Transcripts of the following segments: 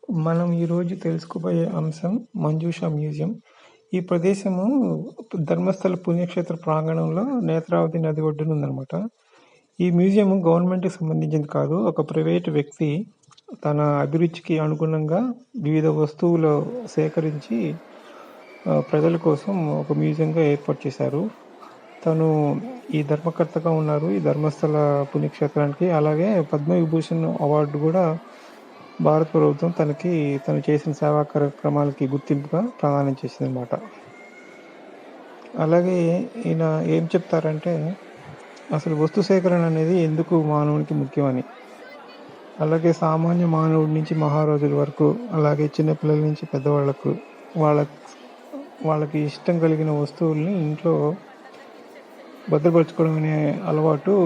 మనం ఈరోజు తెలుసుకోబోయే అంశం మంజూషా మ్యూజియం. ఈ ప్రదేశము ధర్మస్థల పుణ్యక్షేత్ర ప్రాంగణంలో నేత్రావతి నది ఒడ్డున ఉందన్నమాట. ఈ మ్యూజియం గవర్నమెంట్కి సంబంధించింది కాదు. ఒక ప్రైవేట్ వ్యక్తి తన అభిరుచికి అనుగుణంగా వివిధ వస్తువులు సేకరించి ప్రజల కోసం ఒక మ్యూజియంగా ఏర్పాటు చేశారు. తను ఈ ధర్మకర్తగా ఉన్నారు ఈ ధర్మస్థల పుణ్యక్షేత్రానికి. అలాగే పద్మవిభూషణ్ అవార్డు కూడా భారత ప్రభుత్వం తను చేసిన సేవా కార్యక్రమాలకి గుర్తింపుగా ప్రదానం చేసిందనమాట. అలాగే ఈయన ఏం చెప్తారంటే, అసలు వస్తు సేకరణ అనేది ఎందుకు మానవునికి ముఖ్యమని, అలాగే సామాన్య మానవుడి నుంచి మహారాజుల వరకు, అలాగే చిన్నపిల్లల నుంచి పెద్దవాళ్లకు వాళ్ళకి ఇష్టం కలిగిన వస్తువుల్ని ఇంట్లో భద్రపరచుకోవడం అనే అలవాటు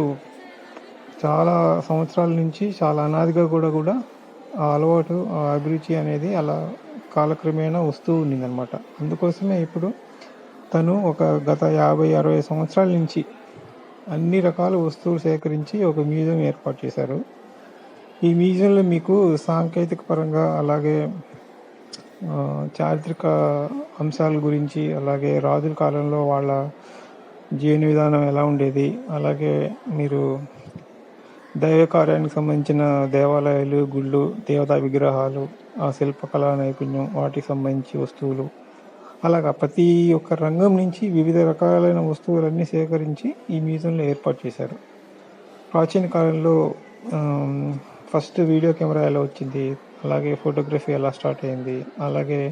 చాలా సంవత్సరాల నుంచి, చాలా అనాదిగా కూడా ఆ అలవాటు, ఆ అభిరుచి అనేది అలా కాలక్రమేణా వస్తూ ఉండిందనమాట. అందుకోసమే ఇప్పుడు తను గత 50-60 సంవత్సరాల నుంచి అన్ని రకాల వస్తువులు సేకరించి ఒక మ్యూజియం ఏర్పాటు చేశారు. ఈ మ్యూజియంలో మీకు సాంకేతిక పరంగా, అలాగే చారిత్రక అంశాల గురించి, అలాగే రాజుల కాలంలో వాళ్ళ జీవన విధానం ఎలా ఉండేది, అలాగే మీరు దైవ కార్యానికి సంబంధించిన దేవాలయాలు, గుళ్ళు, దేవతా విగ్రహాలు, ఆ శిల్పకళా నైపుణ్యం, వాటికి సంబంధించి వస్తువులు, అలాగా ప్రతి ఒక్క రంగం నుంచి వివిధ రకాలైన వస్తువులన్నీ సేకరించి ఈ మ్యూజియంలో ఏర్పాటు చేశారు. ప్రాచీన కాలంలో ఫస్ట్ వీడియో కెమెరా ఎలా వచ్చింది, అలాగే ఫోటోగ్రఫీ ఎలా స్టార్ట్ అయింది, అలాగే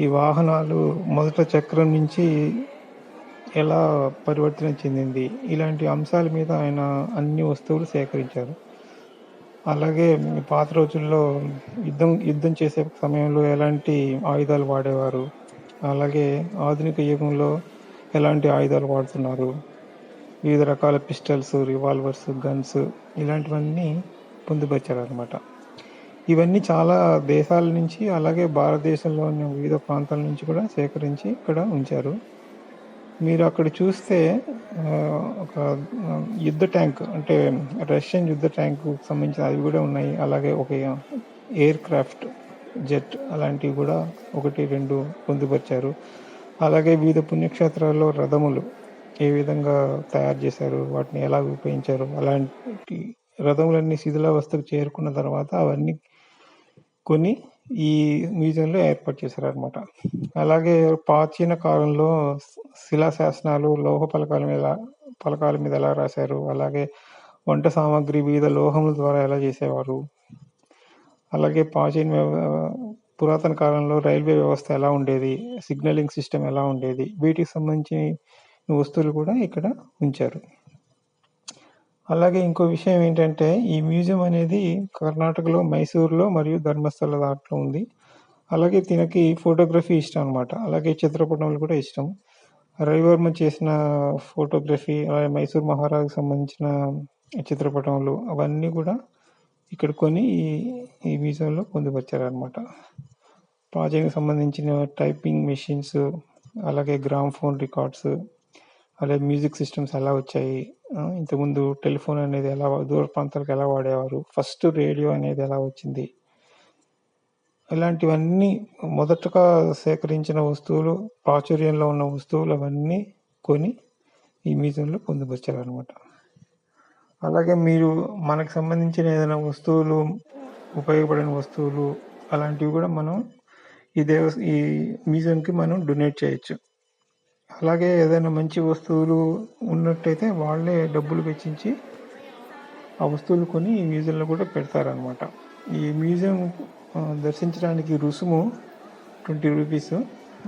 ఈ వాహనాలు మొదట చక్రం నుంచి ఎలా పరివర్తన చెందింది, ఇలాంటి అంశాల మీద ఆయన అన్ని వస్తువులు సేకరించారు. అలాగే పాత రోజుల్లో యుద్ధం చేసే సమయంలో ఎలాంటి ఆయుధాలు వాడేవారు, అలాగే ఆధునిక యుగంలో ఎలాంటి ఆయుధాలు వాడుతున్నారు, వివిధ రకాల పిస్టల్స్, రివాల్వర్స్, గన్స్, ఇలాంటివన్నీ పొందుపరిచారనమాట. ఇవన్నీ చాలా దేశాల నుంచి, అలాగే భారతదేశంలోని వివిధ ప్రాంతాల నుంచి కూడా సేకరించి ఇక్కడ ఉంచారు. మీరు అక్కడ చూస్తే ఒక యుద్ధ ట్యాంక్, అంటే రష్యన్ యుద్ధ ట్యాంకు సంబంధించిన అవి కూడా ఉన్నాయి. అలాగే ఒక ఎయిర్ క్రాఫ్ట్ జెట్ అలాంటివి కూడా 1-2 పొందుపరిచారు. అలాగే వివిధ పుణ్యక్షేత్రాల్లో రథములు ఏ విధంగా తయారు చేశారు, వాటిని ఎలా ఉపయోగించారు, అలాంటి రథములన్నీ శిథిలావస్థకు చేరుకున్న తర్వాత అవన్నీ కొని ఈ మ్యూజియంలో ఏర్పాటు చేశారనమాట. అలాగే ప్రాచీన కాలంలో శిలాశాసనాలు, లోహ పలకాల మీద ఎలా రాశారు, అలాగే వంట సామాగ్రి వివిధ లోహముల ద్వారా ఎలా చేసేవారు, అలాగే పురాతన కాలంలో రైల్వే వ్యవస్థ ఎలా ఉండేది, సిగ్నలింగ్ సిస్టమ్ ఎలా ఉండేది, వీటికి సంబంధించిన వస్తువులు కూడా ఇక్కడ ఉంచారు. అలాగే ఇంకో విషయం ఏంటంటే, ఈ మ్యూజియం అనేది కర్ణాటకలో మైసూరులో మరియు ధర్మస్థల దాంట్లో ఉంది. అలాగే తినకి ఫోటోగ్రఫీ ఇష్టం అనమాట. అలాగే చిత్రపటములు కూడా ఇష్టం. రవివర్మ చేసిన ఫోటోగ్రఫీ, అలాగే మైసూర్ మహారాజుకు సంబంధించిన చిత్రపటములు, అవన్నీ కూడా ఇక్కడ కొని ఈ మ్యూజియంలో పొందుపరిచారనమాట. ప్రాజెక్ట్కి సంబంధించిన టైపింగ్ మెషిన్స్, అలాగే గ్రామ్ఫోన్ రికార్డ్స్, అలాగే మ్యూజిక్ సిస్టమ్స్ ఎలా వచ్చాయి, ఇంతకుముందు టెలిఫోన్ అనేది ఎలా దూర ప్రాంతాలకు ఎలా వాడేవారు, ఫస్ట్ రేడియో అనేది ఎలా వచ్చింది, ఇలాంటివన్నీ మొదటగా సేకరించిన వస్తువులు, ప్రాచుర్యంలో ఉన్న వస్తువులు అవన్నీ కొని ఈ మ్యూజియంలో పొందుపరిచారనమాట. అలాగే మీరు మనకు సంబంధించిన ఏదైనా వస్తువులు, ఉపయోగపడిన వస్తువులు అలాంటివి కూడా మనం ఈ మ్యూజియంకి మనం డొనేట్ చేయొచ్చు. అలాగే ఏదైనా మంచి వస్తువులు ఉన్నట్టయితే వాళ్ళే డబ్బులు వెచ్చించి ఆ వస్తువులు కొని ఈ మ్యూజియంలో కూడా పెడతారనమాట. ఈ మ్యూజియం దర్శించడానికి రుసుము 20 రూపీస్,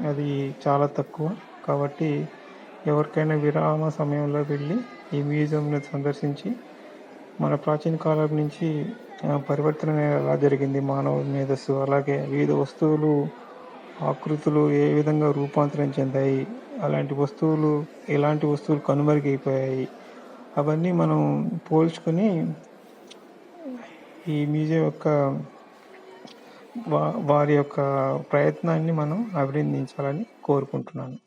అది చాలా తక్కువ. కాబట్టి ఎవరికైనా విరామ సమయంలో వెళ్ళి ఈ మ్యూజియంని సందర్శించి మన ప్రాచీన కాలం నుంచి పరివర్తన ఎలా జరిగింది మానవ మేధస్సు, అలాగే వివిధ వస్తువులు ఆకృతులు ఏ విధంగా రూపాంతరం చెందాయి, ఎలాంటి వస్తువులు కనుమరుగైపోయాయి, అవన్నీ మనం పోల్చుకొని ఈ మ్యూజియం యొక్క వారి యొక్క ప్రయత్నాన్ని మనం అభినందించాలని కోరుకుంటున్నాను.